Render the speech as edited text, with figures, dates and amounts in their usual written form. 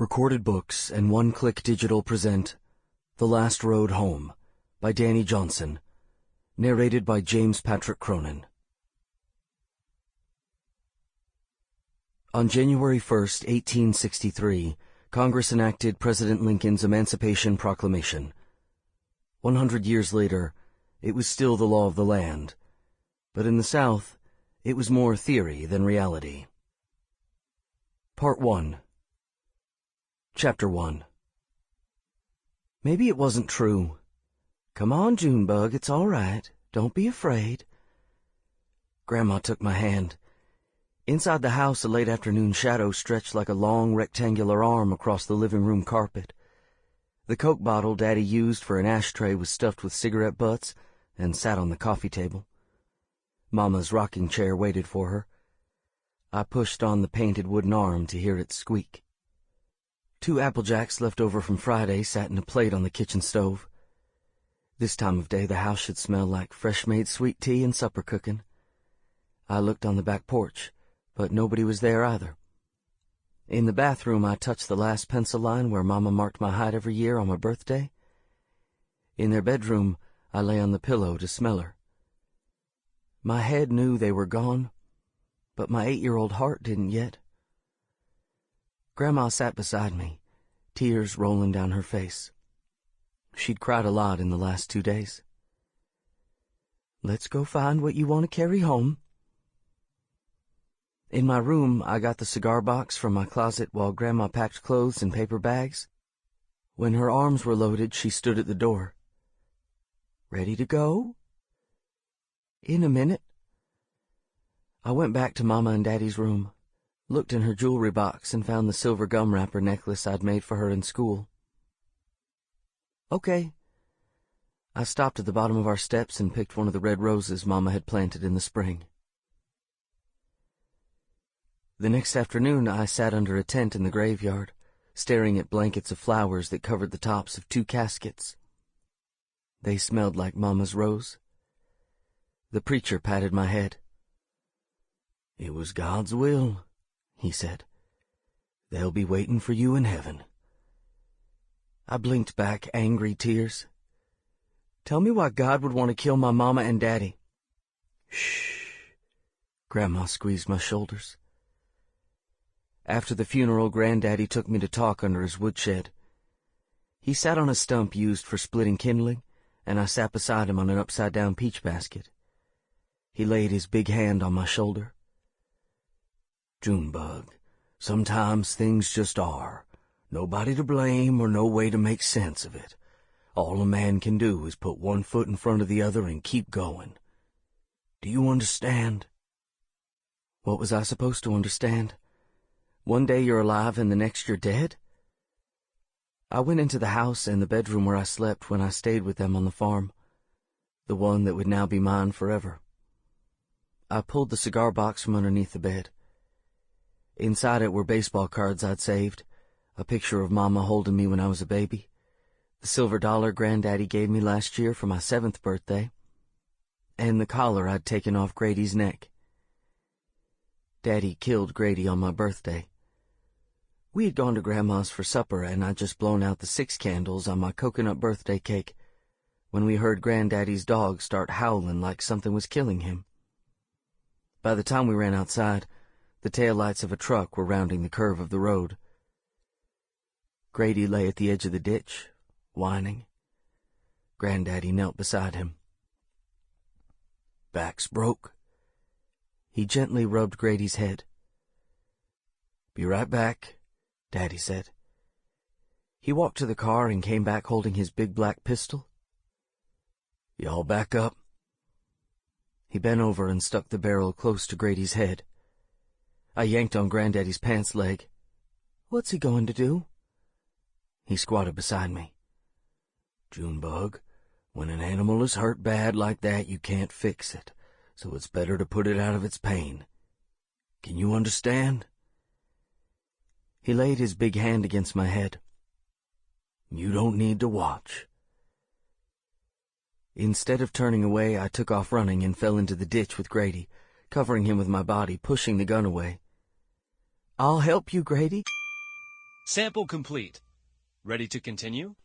Recorded Books and One Click Digital present The Last Road Home by Danny Johnson, narrated by James Patrick Cronin. On January 1st, 1863, Congress enacted President Lincoln's Emancipation Proclamation. 100 years later, it was still the law of the land, but in the South, it was more theory than reality. Part 1. Chapter 1. Maybe it wasn't true. Come on, Junebug, it's all right. Don't be afraid. Grandma took my hand. Inside the house, a late afternoon shadow stretched like a long rectangular arm across the living room carpet. The Coke bottle Daddy used for an ashtray was stuffed with cigarette butts and sat on the coffee table. Mama's rocking chair waited for her. I pushed on the painted wooden arm to hear it squeak. 2 Apple Jacks left over from Friday sat in a plate on the kitchen stove. This time of day the house should smell like fresh-made sweet tea and supper cooking. I looked on the back porch, but nobody was there either. In the bathroom I touched the last pencil line where Mama marked my height every year on my birthday. In their bedroom I lay on the pillow to smell her. My head knew they were gone, but my 8-year-old heart didn't yet. Grandma sat beside me, tears rolling down her face. She'd cried a lot in the last 2 days. Let's go find what you want to carry home. In my room, I got the cigar box from my closet while Grandma packed clothes in paper bags. When her arms were loaded, she stood at the door. Ready to go? In a minute. I went back to Mama and Daddy's room, looked in her jewelry box, and found the silver gum wrapper necklace I'd made for her in school. Okay. I stopped at the bottom of our steps and picked one of the red roses Mama had planted in the spring. The next afternoon I sat under a tent in the graveyard, staring at blankets of flowers that covered the tops of 2 caskets. They smelled like Mama's rose. The preacher patted my head. It was God's will, he said. They'll be waiting for you in heaven. I blinked back angry tears. Tell me why God would want to kill my Mama and Daddy. Shh. Grandma squeezed my shoulders. After the funeral, Granddaddy took me to talk under his woodshed. He sat on a stump used for splitting kindling, and I sat beside him on an upside-down peach basket. He laid his big hand on my shoulder. Junebug, sometimes things just are. Nobody to blame or no way to make sense of it. All a man can do is put one foot in front of the other and keep going. Do you understand? What was I supposed to understand? One day you're alive and the next you're dead? I went into the house and the bedroom where I slept when I stayed with them on the farm, the one that would now be mine forever. I pulled the cigar box from underneath the bed. Inside it were baseball cards I'd saved, a picture of Mama holding me when I was a baby, the silver dollar Granddaddy gave me last year for my 7th birthday, and the collar I'd taken off Grady's neck. Daddy killed Grady on my birthday. We had gone to Grandma's for supper, and I'd just blown out the 6 candles on my coconut birthday cake when we heard Granddaddy's dog start howling like something was killing him. By the time we ran outside, the taillights of a truck were rounding the curve of the road. Grady lay at the edge of the ditch, whining. Granddaddy knelt beside him. Back's broke. He gently rubbed Grady's head. Be right back, Daddy said. He walked to the car and came back holding his big black pistol. Y'all back up. He bent over and stuck the barrel close to Grady's head. I yanked on Granddaddy's pants leg. What's he going to do? He squatted beside me. Junebug, when an animal is hurt bad like that, you can't fix it, so it's better to put it out of its pain. Can you understand? He laid his big hand against my head. You don't need to watch. Instead of turning away, I took off running and fell into the ditch with Grady, covering him with my body, pushing the gun away. I'll help you, Grady. Sample complete. Ready to continue?